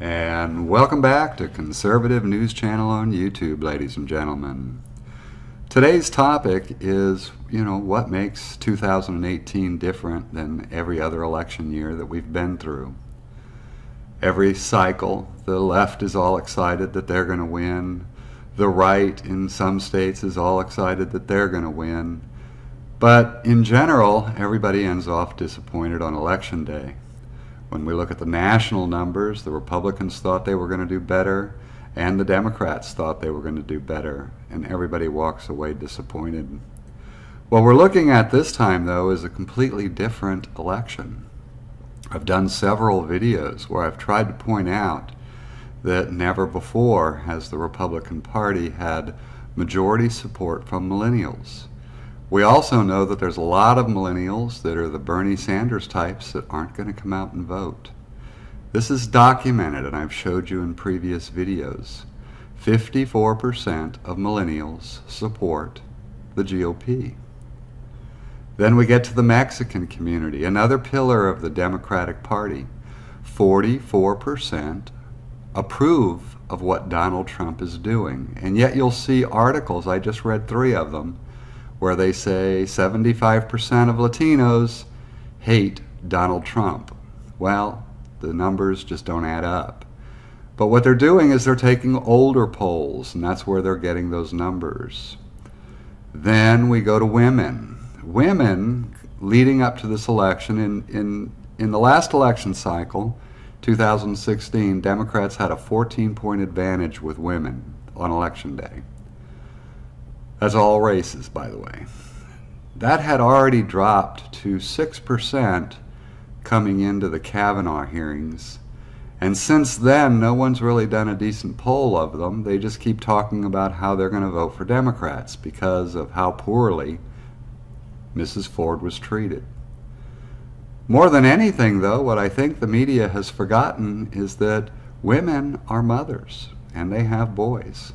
And welcome back to Conservative News Channel on YouTube, ladies and gentlemen. Today's topic is, what makes 2018 different than every other election year that we've been through. Every cycle, the left is all excited that they're going to win. The right in some states is all excited that they're going to win. But in general, everybody ends off disappointed on election day. When we look at the national numbers, the Republicans thought they were going to do better, and the Democrats thought they were going to do better, and everybody walks away disappointed. What we're looking at this time, though, is a completely different election. I've done several videos where I've tried to point out that never before has the Republican Party had majority support from millennials. We also know that there's a lot of millennials that are the Bernie Sanders types that aren't going to come out and vote. This is documented, and I've showed you in previous videos. 54% of millennials support the GOP. Then we get to the Mexican community, another pillar of the Democratic Party. 44% approve of what Donald Trump is doing. And yet you'll see articles, I just read 3 of them, where they say 75% of Latinos hate Donald Trump. Well, the numbers just don't add up. But what they're doing is they're taking older polls, and that's where they're getting those numbers. Then we go to women. Women, leading up to this election, in the last election cycle, 2016, Democrats had a 14-point advantage with women on election day. That's all races, by the way. That had already dropped to 6% coming into the Kavanaugh hearings. And since then, no one's really done a decent poll of them. They just keep talking about how they're going to vote for Democrats because of how poorly Mrs. Ford was treated. More than anything, though, what I think the media has forgotten is that women are mothers, and they have boys.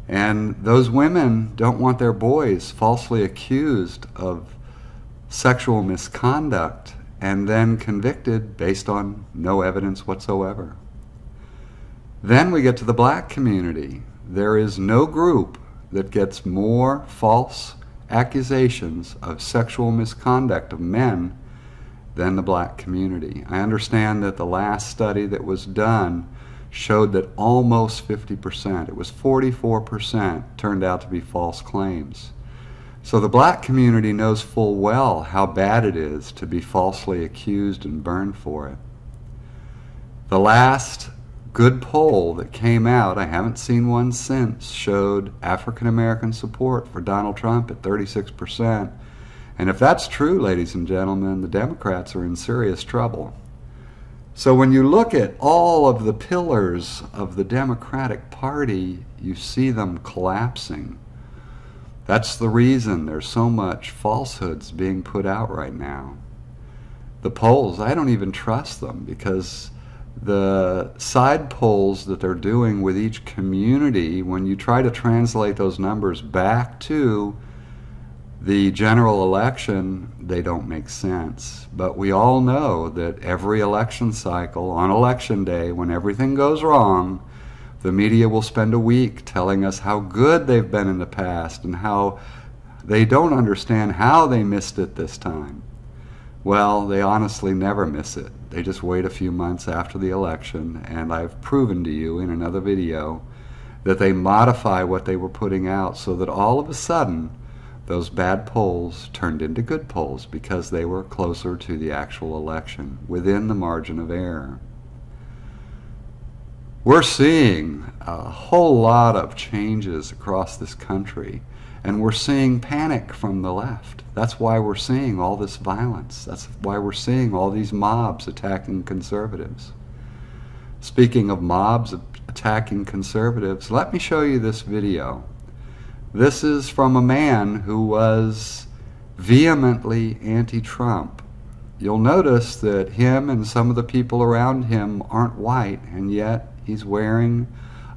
And those women don't want their boys falsely accused of sexual misconduct and then convicted based on no evidence whatsoever. Then we get to the black community. There is no group that gets more false accusations of sexual misconduct of men than the black community. I understand that the last study that was done showed that almost 50%, it was 44%, turned out to be false claims. So the black community knows full well how bad it is to be falsely accused and burned for it. The last good poll that came out, I haven't seen one since, showed African American support for Donald Trump at 36%. And if that's true, ladies and gentlemen, the Democrats are in serious trouble. So when you look at all of the pillars of the Democratic Party, you see them collapsing. That's the reason there's so much falsehoods being put out right now. The polls, I don't even trust them because the side polls that they're doing with each community, when you try to translate those numbers back to the general election, they don't make sense. But we all know that every election cycle, on election day, when everything goes wrong, the media will spend a week telling us how good they've been in the past and how they don't understand how they missed it this time. Well, they honestly never miss it. They just wait a few months after the election, and I've proven to you in another video that they modify what they were putting out so that all of a sudden those bad polls turned into good polls because they were closer to the actual election, within the margin of error. We're seeing a whole lot of changes across this country, and we're seeing panic from the left. That's why we're seeing all this violence. That's why we're seeing all these mobs attacking conservatives. Speaking of mobs attacking conservatives, let me show you this video. This is from a man who was vehemently anti-Trump. You'll notice that him and some of the people around him aren't white, and yet he's wearing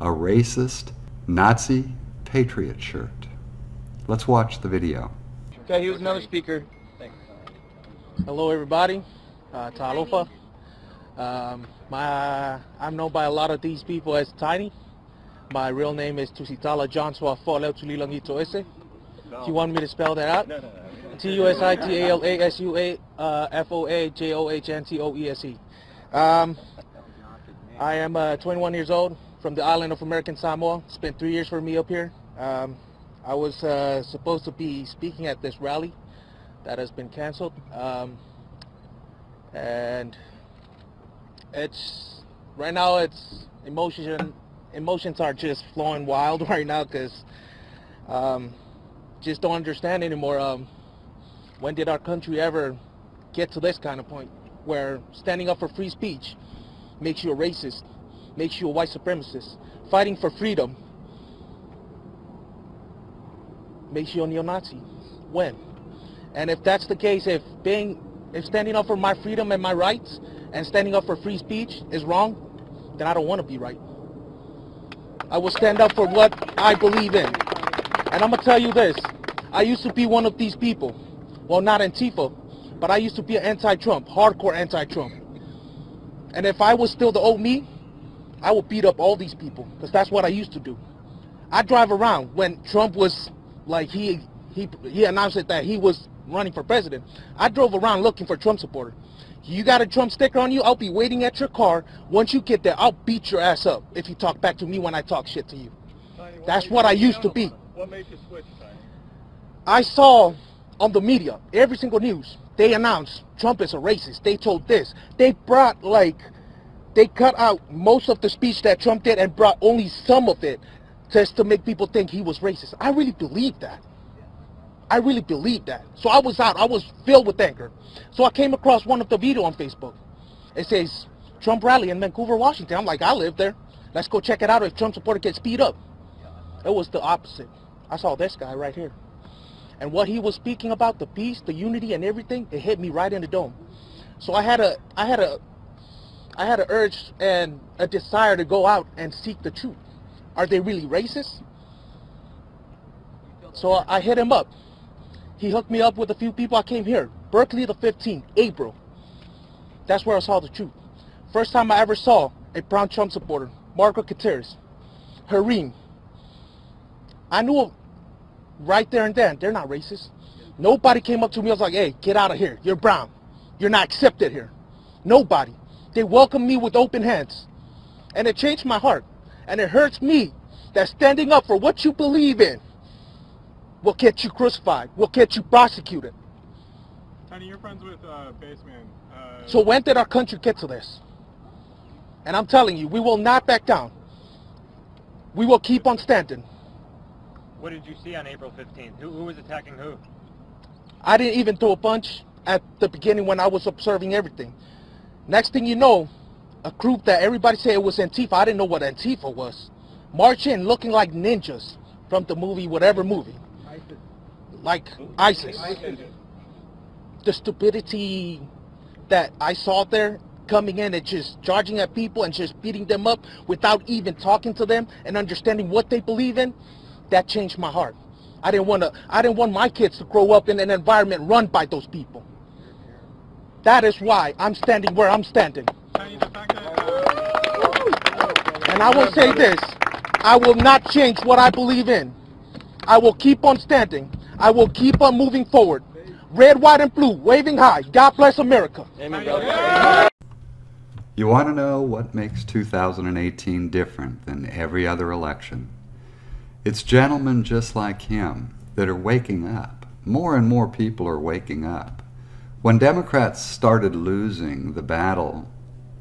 a racist Nazi patriot shirt. Let's watch the video. Okay, here's another speaker. Hello everybody, Talofa. I'm known by a lot of these people as Tiny. My real name is Tusitala Johnson Foleo Tulilangito Ese. If you want me to spell that out, Tusitalajohntose. I am 21 years old from the island of American Samoa. Spent 3 years for me up here. I was supposed to be speaking at this rally that has been canceled, and right now it's emotions are just flowing wild right now because just don't understand anymore. When did our country ever get to this kind of point where standing up for free speech makes you a racist, makes you a white supremacist? Fighting for freedom makes you a neo-Nazi? When? And if that's the case, if standing up for my freedom and my rights and standing up for free speech is wrong, then I don't want to be right. I will stand up for what I believe in. And I'm going to tell you this. I used to be one of these people. Well, not Antifa, but I used to be an anti-Trump, hardcore anti-Trump. And if I was still the old me, I would beat up all these people, because that's what I used to do. I drive around when Trump was, like, he announced it that he was running for president. I drove around looking for Trump supporters. You got a Trump sticker on you, I'll be waiting at your car. Once you get there, I'll beat your ass up if you talk back to me when I talk shit to you. That's what I used to be. What made you switch, Tiny? I saw on the media, every single news, they announced Trump is a racist. They told this. They brought, like, they cut out most of the speech that Trump did and brought only some of it just to make people think he was racist. I really believe that. I really believe that. So I was out. I was filled with anger. So I came across one of the video on Facebook. It says, Trump rally in Vancouver, Washington. I'm like, I live there. Let's go check it out if Trump supporter gets beat up. It was the opposite. I saw this guy right here. And what he was speaking about, the peace, the unity and everything, it hit me right in the dome. So I had a urge and a desire to go out and seek the truth. Are they really racist? So I hit him up. He hooked me up with a few people. I came here, Berkeley the 15th, April. That's where I saw the truth. First time I ever saw a brown Trump supporter, Margaret Gutierrez, Hareem. I knew right there and then, they're not racist. Nobody came up to me and was like, hey, get out of here. You're brown. You're not accepted here. Nobody. They welcomed me with open hands. And it changed my heart. And it hurts me that standing up for what you believe in will get you crucified, will get you prosecuted. Tiny, you're friends with Baseman. So when did our country get to this? And I'm telling you, we will not back down. We will keep on standing. What did you see on April 15th? Who was attacking who? I didn't even throw a punch at the beginning when I was observing everything. Next thing you know, a group that everybody said it was Antifa, I didn't know what Antifa was, march in looking like ninjas from the movie, whatever movie. Like ISIS. The stupidity that I saw there, coming in and just charging at people and just beating them up without even talking to them and understanding what they believe in, that changed my heart. I didn't want my kids to grow up in an environment run by those people. That is why I'm standing where I'm standing. And I will say this, I will not change what I believe in. I will keep on standing. I will keep on moving forward. Red, white, and blue, waving high. God bless America. Amen, brother. You want to know what makes 2018 different than every other election? It's gentlemen just like him that are waking up. More and more people are waking up. When Democrats started losing the battle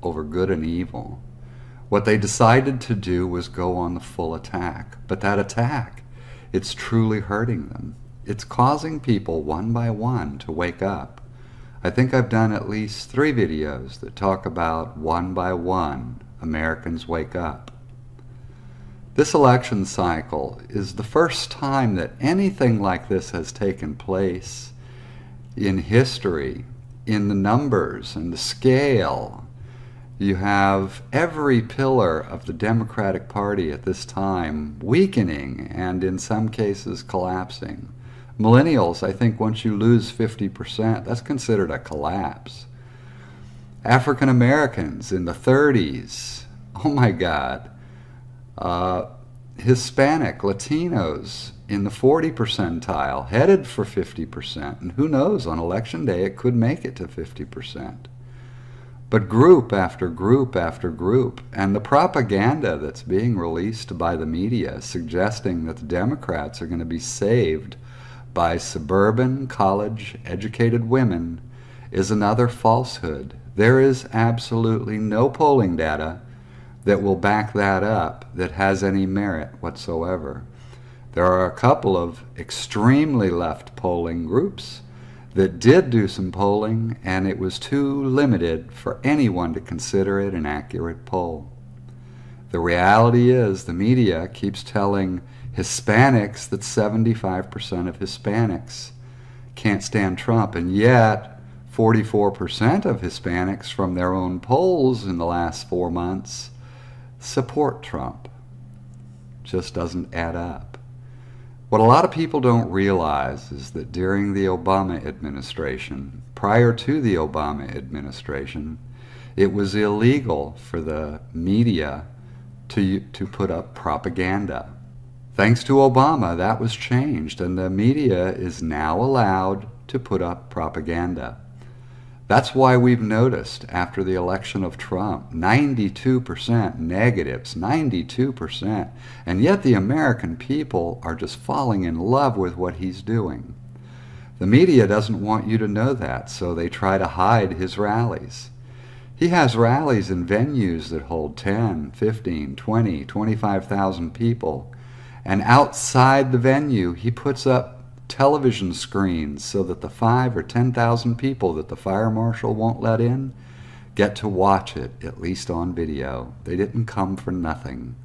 over good and evil, what they decided to do was go on the full attack. But that attack, it's truly hurting them. It's causing people one by one to wake up. I think I've done at least 3 videos that talk about one by one Americans wake up. This election cycle is the first time that anything like this has taken place in history, in the numbers and the scale. You have every pillar of the Democratic Party at this time weakening and in some cases collapsing. Millennials, I think once you lose 50%, that's considered a collapse. African Americans in the 30s. Oh my God. Hispanic, Latinos in the 40 percentile, headed for 50%. And who knows, on election day it could make it to 50%. But group after group after group, and the propaganda that's being released by the media suggesting that the Democrats are going to be saved by suburban, college-educated women is another falsehood. There is absolutely no polling data that will back that up that has any merit whatsoever. There are a couple of extremely left polling groups that did do some polling, and it was too limited for anyone to consider it an accurate poll. The reality is the media keeps telling Hispanics that 75% of Hispanics can't stand Trump, and yet 44% of Hispanics from their own polls in the last 4 months support Trump. Just doesn't add up. What a lot of people don't realize is that during the Obama administration, prior to the Obama administration, it was illegal for the media to put up propaganda. Thanks to Obama, that was changed, and the media is now allowed to put up propaganda. That's why we've noticed after the election of Trump, 92% negatives, 92%, and yet the American people are just falling in love with what he's doing. The media doesn't want you to know that, so they try to hide his rallies. He has rallies in venues that hold 10, 15, 20, 25,000 people, and outside the venue he puts up television screens so that the 5,000 or 10,000 people that the fire marshal won't let in get to watch it, at least on video. They didn't come for nothing.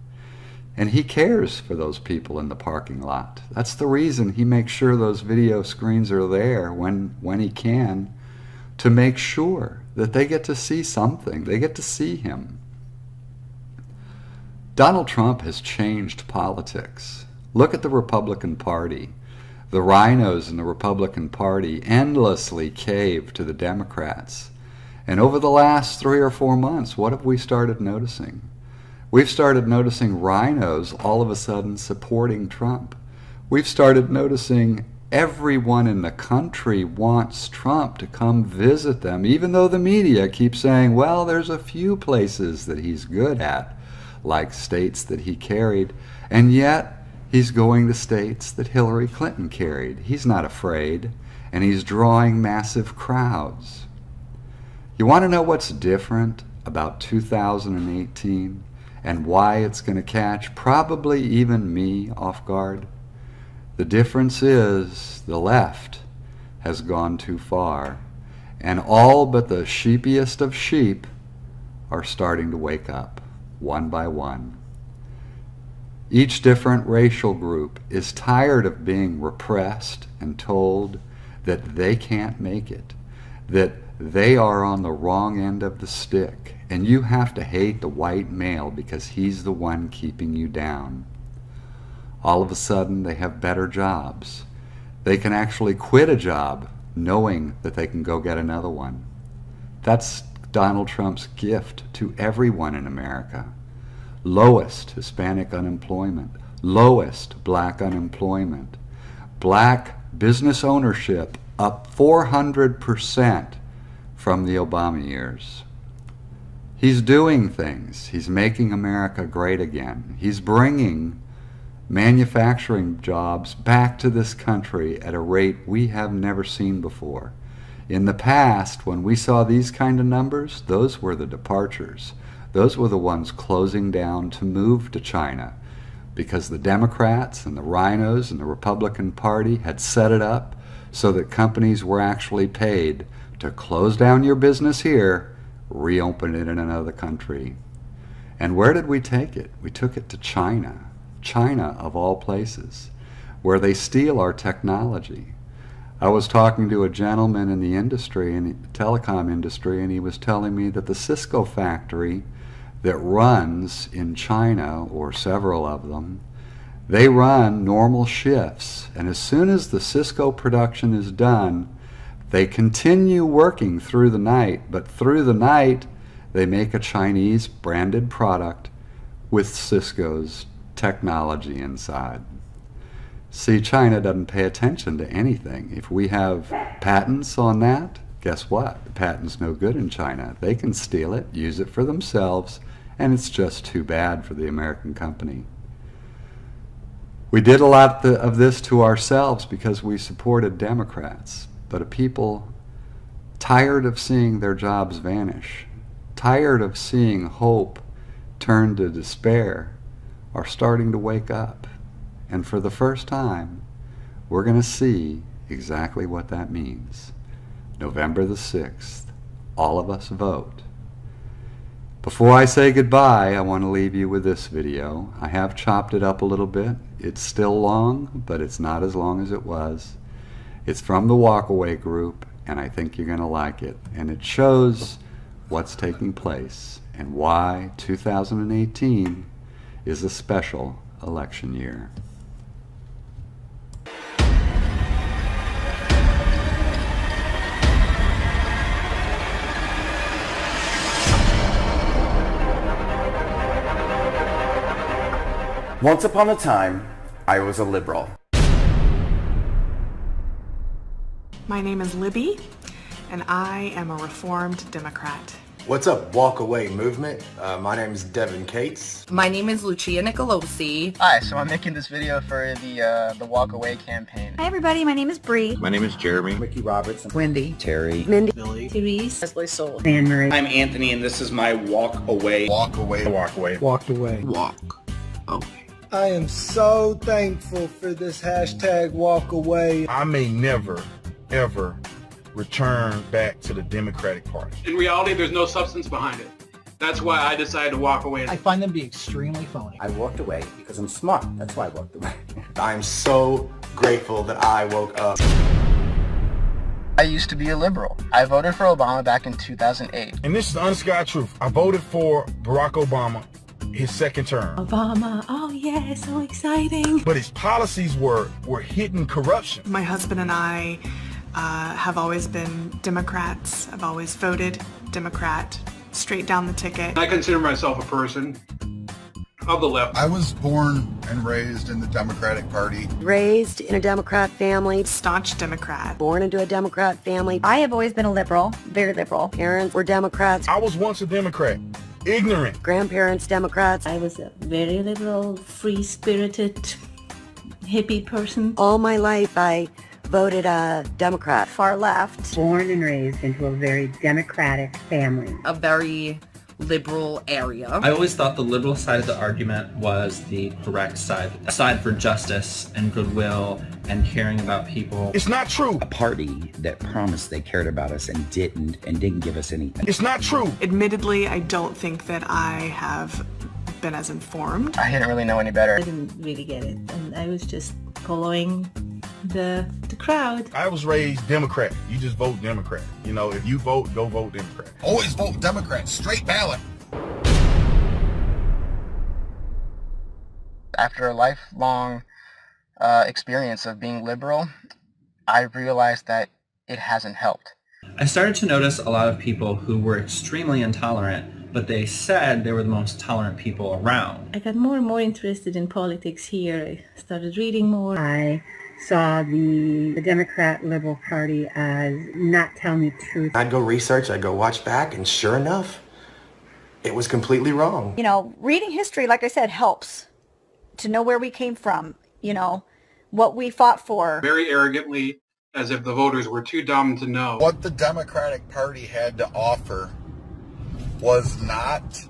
And he cares for those people in the parking lot. That's the reason he makes sure those video screens are there when he can, to make sure that they get to see something. They get to see him. Donald Trump has changed politics. Look at the Republican Party. The rhinos in the Republican Party endlessly cave to the Democrats. And over the last 3 or 4 months, what have we started noticing? We've started noticing rhinos all of a sudden supporting Trump. We've started noticing everyone in the country wants Trump to come visit them, even though the media keeps saying, well, there's a few places that he's good at, like states that he carried, and yet he's going to states that Hillary Clinton carried. He's not afraid, and he's drawing massive crowds. You want to know what's different about 2018 and why it's going to catch probably even me off guard? The difference is the left has gone too far, and all but the sheepiest of sheep are starting to wake up, one by one. Each different racial group is tired of being repressed and told that they can't make it, that they are on the wrong end of the stick, and you have to hate the white male because he's the one keeping you down. All of a sudden, they have better jobs. They can actually quit a job knowing that they can go get another one. That's Donald Trump's gift to everyone in America. Lowest Hispanic unemployment, lowest black unemployment, black business ownership up 400% from the Obama years. He's doing things. He's making America great again. He's bringing manufacturing jobs back to this country at a rate we have never seen before. In the past, when we saw these kind of numbers, those were the departures. Those were the ones closing down to move to China because the Democrats and the rhinos and the Republican Party had set it up so that companies were actually paid to close down your business here, reopen it in another country. And where did we take it? We took it to China. China, of all places, where they steal our technology. I was talking to a gentleman in the industry, in the telecom industry, and he was telling me that the Cisco factory that runs in China, or several of them, they run normal shifts, and as soon as the Cisco production is done, They continue working through the night, but through the night they make a Chinese branded product with Cisco's technology inside. See, China doesn't pay attention to anything. If we have patents on that, guess what? The patent's no good in China. They can steal it, use it for themselves, and it's just too bad for the American company. We did a lot of this to ourselves because we supported Democrats, but a people tired of seeing their jobs vanish, tired of seeing hope turn to despair, are starting to wake up. And for the first time, we're going to see exactly what that means. November the 6th, all of us vote. Before I say goodbye, I want to leave you with this video. I have chopped it up a little bit. It's still long, but it's not as long as it was. It's from the Walkaway group, and I think you're going to like it. And it shows what's taking place and why 2018 is a special election year. Once upon a time, I was a liberal. My name is Libby, and I am a Reformed Democrat. What's up, Walk Away movement? My name is Devin Cates. My name is Lucia Nicolosi. Hi, so I'm making this video for the Walk Away campaign. Hi everybody, my name is Bree. My name is Jeremy. Ricky Roberts. Wendy. Terry. Mindy. Billy. Therese. Leslie Soul. Anne Marie. I'm Anthony, and this is my Walk Away. Walk Away. Walk away. Walked away. Walk away. I am so thankful for this hashtag walk away. I may never, ever return back to the Democratic Party. In reality, there's no substance behind it. That's why I decided to walk away. I find them to be extremely phony. I walked away because I'm smart. That's why I walked away. I'm so grateful that I woke up. I used to be a liberal. I voted for Obama back in 2008. And this is the honest God truth. I voted for Barack Obama his second term. Obama, oh yeah, so exciting. But his policies were hidden corruption. My husband and I have always been Democrats. I've always voted Democrat, straight down the ticket. I consider myself a person of the left. I was born and raised in the Democratic Party. Raised in a Democrat family. Staunch Democrat. Born into a Democrat family. I have always been a liberal, very liberal. Parents were Democrats. I was once a Democrat. Ignorant. Grandparents Democrats. I was a very liberal, free-spirited, hippie person. All my life I voted Democrat. Far left. Born and raised into a very Democratic family. A very liberal area. I always thought the liberal side of the argument was the correct side. A side for justice and goodwill and caring about people. It's not true. A party that promised they cared about us and didn't give us anything. It's not true. Admittedly, I don't think that I have been as informed. I didn't really know any better. I didn't really get it, and I was just following the crowd. I was raised Democrat. You just vote Democrat. You know, if you vote, go vote Democrat. Always vote Democrat, straight ballot. After a lifelong experience of being liberal, I realized that it hasn't helped. I started to notice a lot of people who were extremely intolerant, but they said they were the most tolerant people around. I got more and more interested in politics here. I started reading more. I saw the Democrat Liberal Party as not telling the truth. I'd go research, I'd go watch back, and sure enough, it was completely wrong. You know, reading history, like I said, helps to know where we came from, you know, what we fought for. Very arrogantly, as if the voters were too dumb to know. What the Democratic Party had to offer was not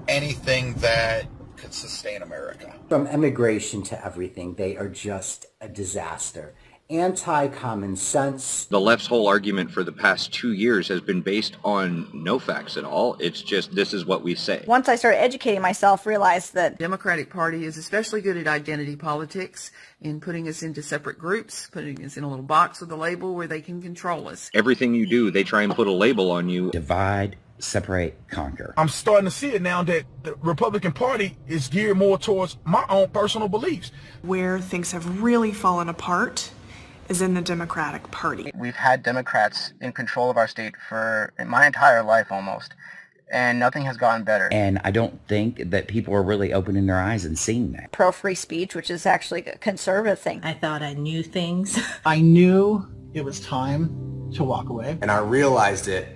anything that could sustain America. From immigration to everything, they are just a disaster. Anti-common sense. The left's whole argument for the past 2 years has been based on no facts at all. It's just, this is what we say. Once I started educating myself, realized that the Democratic Party is especially good at identity politics, in putting us into separate groups, putting us in a little box with a label where they can control us. Everything you do, they try and put a label on you. Divide, separate, conquer. I'm starting to see it now that the Republican Party is geared more towards my own personal beliefs. Where things have really fallen apart is in the Democratic Party. We've had Democrats in control of our state for my entire life almost, and nothing has gotten better. And I don't think that people are really opening their eyes and seeing that. Pro-free speech, which is actually a conservative thing. I thought I knew things. I knew it was time to walk away. And I realized it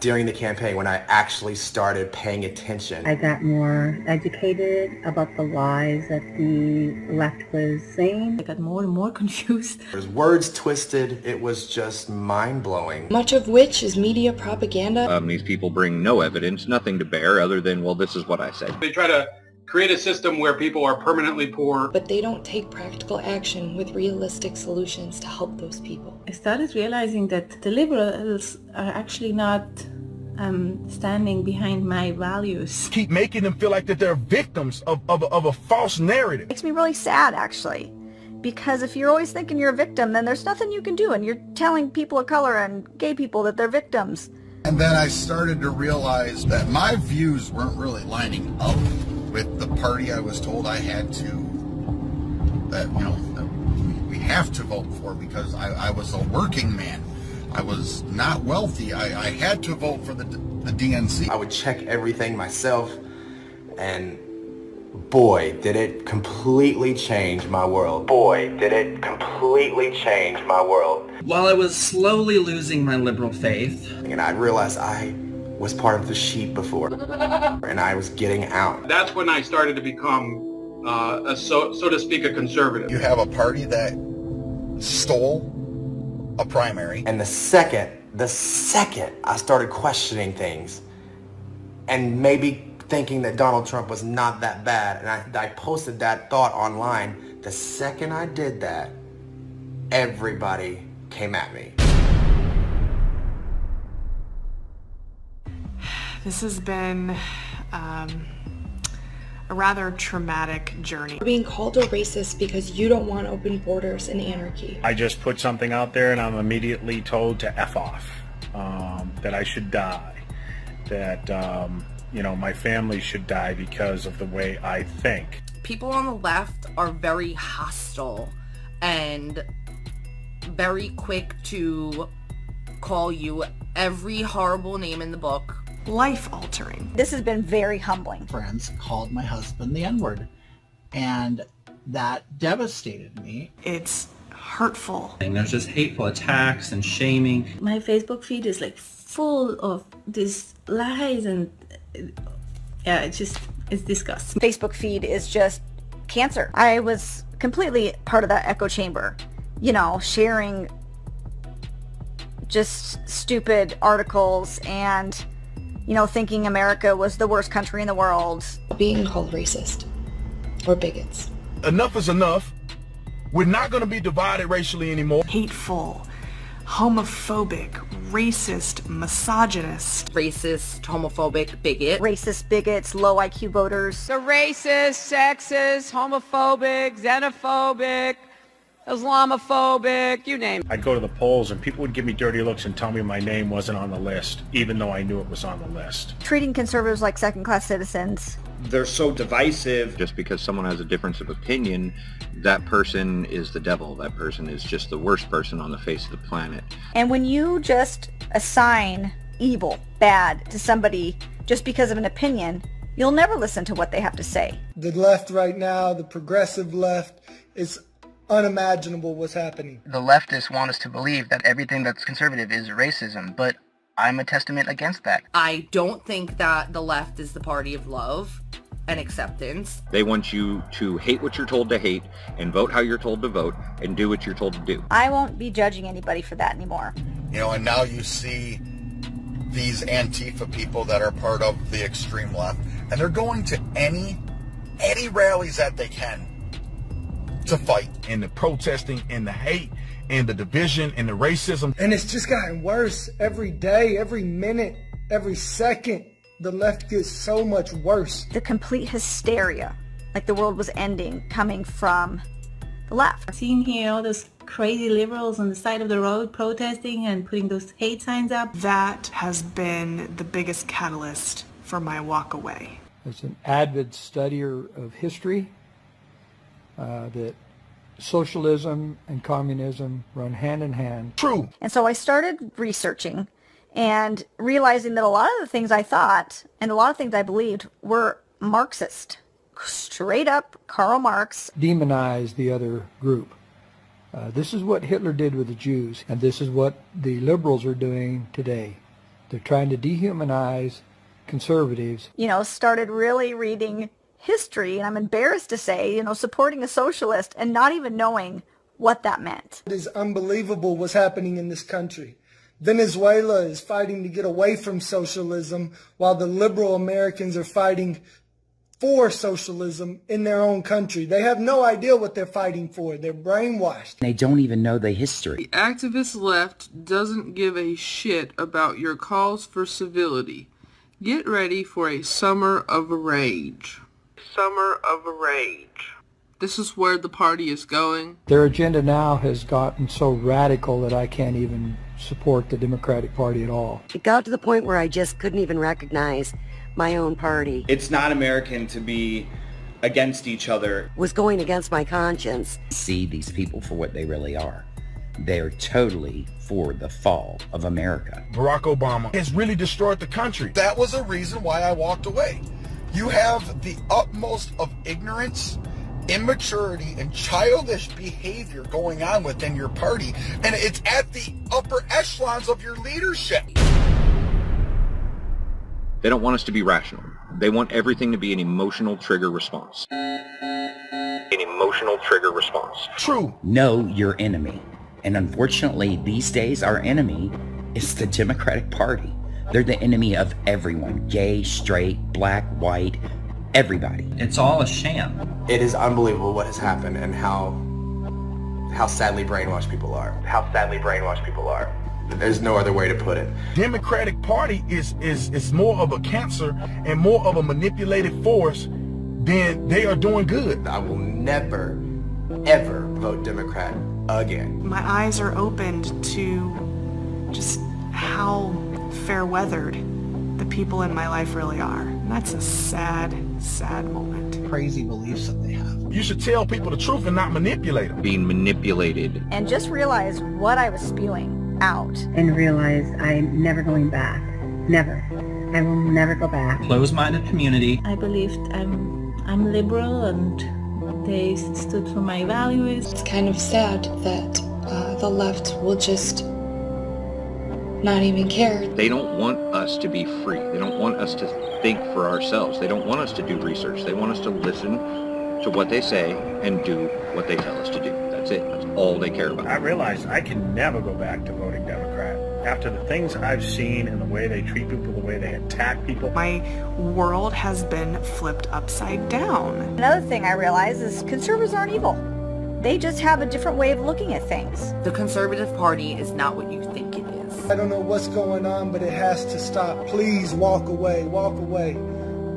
during the campaign when I actually started paying attention. I got more educated about the lies that the left was saying. I got more and more confused. There's words twisted. It was just mind-blowing. Much of which is media propaganda. These people bring no evidence, nothing to bear other than, well, this is what I said. They try to create a system where people are permanently poor. But they don't take practical action with realistic solutions to help those people. I started realizing that the liberals are actually not standing behind my values. Keep making them feel like that they're victims of a false narrative. It makes me really sad, actually. Because if you're always thinking you're a victim, then there's nothing you can do, and you're telling people of color and gay people that they're victims. And then I started to realize that my views weren't really lining up with the party I was told I had to, that we have to vote for, because I was a working man. I was not wealthy. I had to vote for the DNC. I would check everything myself, and boy, did it completely change my world. Boy, did it completely change my world. While I was slowly losing my liberal faith, And I realized I was part of the sheep before, and I was getting out. That's when I started to become, so to speak, a conservative. You have a party that stole a primary. And the second I started questioning things and maybe thinking that Donald Trump was not that bad, and I posted that thought online, the second I did that, everybody came at me. This has been a rather traumatic journey. You're being called a racist because you don't want open borders and anarchy. I just put something out there and I'm immediately told to F off, that I should die, that my family should die because of the way I think. People on the left are very hostile and very quick to call you every horrible name in the book. Life-altering. This has been very humbling. Friends called my husband the N-word, and that devastated me. It's hurtful. and there's just hateful attacks and shaming. My Facebook feed is like full of these lies and yeah, it's disgusting. Facebook feed is just cancer. I was completely part of that echo chamber, sharing just stupid articles and thinking America was the worst country in the world. Being called racist or bigots. Enough is enough. We're not going to be divided racially anymore. Hateful, homophobic, racist, misogynist. Racist, homophobic, bigot. Racist bigots, low IQ voters. The racist, sexist, homophobic, xenophobic, Islamophobic, you name it. I'd go to the polls and people would give me dirty looks and tell me my name wasn't on the list, even though I knew it was on the list. Treating conservatives like second-class citizens. They're so divisive. Just because someone has a difference of opinion, that person is the devil. That person is just the worst person on the face of the planet. And when you just assign evil, bad to somebody just because of an opinion, you'll never listen to what they have to say. The left right now, the progressive left, is unimaginable what's happening. The leftists want us to believe that everything that's conservative is racism, but I'm a testament against that. I don't think that the left is the party of love and acceptance. They want you to hate what you're told to hate and vote how you're told to vote and do what you're told to do. I won't be judging anybody for that anymore. And now you see these Antifa people that are part of the extreme left, and they're going to any rallies that they can to fight. And the protesting and the hate and the division and the racism. And it's just gotten worse every day, every minute, every second. The left gets so much worse. The complete hysteria, like the world was ending, coming from the left. Seeing here all those crazy liberals on the side of the road protesting and putting those hate signs up. That has been the biggest catalyst for my walk away. As an avid studier of history, that socialism and communism run hand in hand. True. And so I started researching and realizing that a lot of the things I thought and a lot of things I believed were Marxist. Straight up Karl Marx. Demonize the other group. This is what Hitler did with the Jews, and this is what the liberals are doing today. They're trying to dehumanize conservatives. You know, started really reading history, and I'm embarrassed to say, you know, supporting a socialist and not even knowing what that meant. It is unbelievable what's happening in this country. Venezuela is fighting to get away from socialism, while the liberal Americans are fighting for socialism in their own country. They have no idea what they're fighting for. They're brainwashed. They don't even know the history. The activist left doesn't give a shit about your calls for civility. Get ready for a summer of rage. Summer of rage. This is where the party is going. Their agenda now has gotten so radical that I can't even support the Democratic Party at all. It got to the point where I just couldn't even recognize my own party. It's not American to be against each other. Was going against my conscience. See these people for what they really are. They're totally for the fall of America. Barack Obama has really destroyed the country. That was a reason why I walked away. You have the utmost of ignorance, immaturity, and childish behavior going on within your party, and it's at the upper echelons of your leadership. They don't want us to be rational. They want everything to be an emotional trigger response. An emotional trigger response. True. Know your enemy. And unfortunately, these days, our enemy is the Democratic Party. They're the enemy of everyone. Gay, straight, black, white, everybody. It's all a sham. It is unbelievable what has happened and how sadly brainwashed people are. How sadly brainwashed people are. There's no other way to put it. Democratic Party is more of a cancer and more of a manipulative force than they are doing good. I will never, ever vote Democrat again. My eyes are opened to just how fair-weathered the people in my life really are. And that's a sad, sad moment. Crazy beliefs that they have. You should tell people the truth and not manipulate them. Being manipulated. And just realize what I was spewing out. And realize I'm never going back. Never. I will never go back. Close-minded community. I believed I'm liberal and they stood for my values. It's kind of sad that the left will just not even care. They don't want us to be free. They don't want us to think for ourselves. They don't want us to do research. They want us to listen to what they say and do what they tell us to do. That's it. That's all they care about. I realized I can never go back to voting Democrat. After the things I've seen and the way they treat people, the way they attack people. My world has been flipped upside down. Another thing I realize is conservatives aren't evil. They just have a different way of looking at things. The Conservative Party is not what you think it is. I don't know what's going on, but it has to stop. Please walk away, walk away.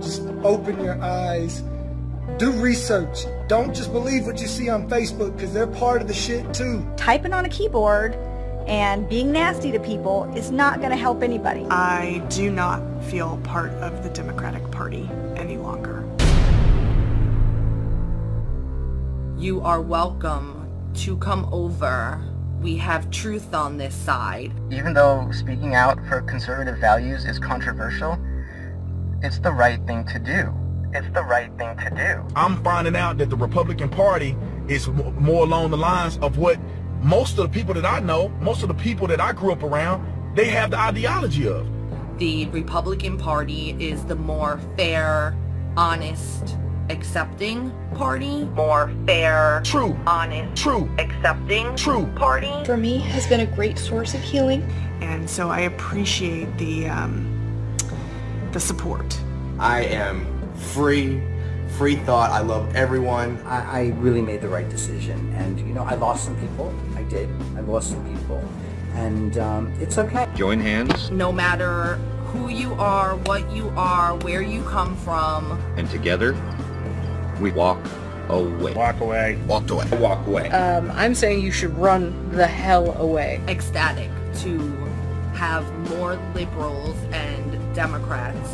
Just open your eyes. Do research. Don't just believe what you see on Facebook, because they're part of the shit too. Typing on a keyboard and being nasty to people is not going to help anybody. I do not feel part of the Democratic Party any longer. You are welcome to come over. We have truth on this side. Even though speaking out for conservative values is controversial, it's the right thing to do. It's the right thing to do. I'm finding out that the Republican Party is more along the lines of what most of the people that I know, most of the people that I grew up around, they have the ideology of. The Republican Party is the more fair, honest, accepting party. More fair, true, honest, true, accepting, true party. For me, has been a great source of healing. And so I appreciate the support. I am free thought. I love everyone. I really made the right decision. And, you know, I lost some people. I did. I lost some people. And it's okay. Join hands. No matter who you are, what you are, where you come from. And together, we walk away. Walk away. Walked away. Walk away. I'm saying you should run the hell away. Ecstatic to have more liberals and Democrats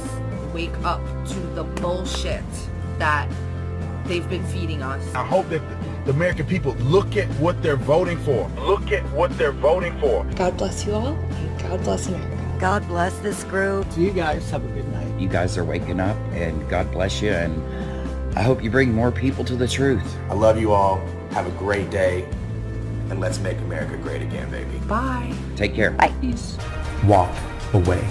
wake up to the bullshit that they've been feeding us. I hope that the American people look at what they're voting for. Look at what they're voting for. God bless you all, and God bless America. God bless this group. So you guys have a good night. You guys are waking up, and God bless you, and I hope you bring more people to the truth. I love you all. Have a great day, and let's make America great again, baby. Bye. Take care. Bye. Peace. Walk away.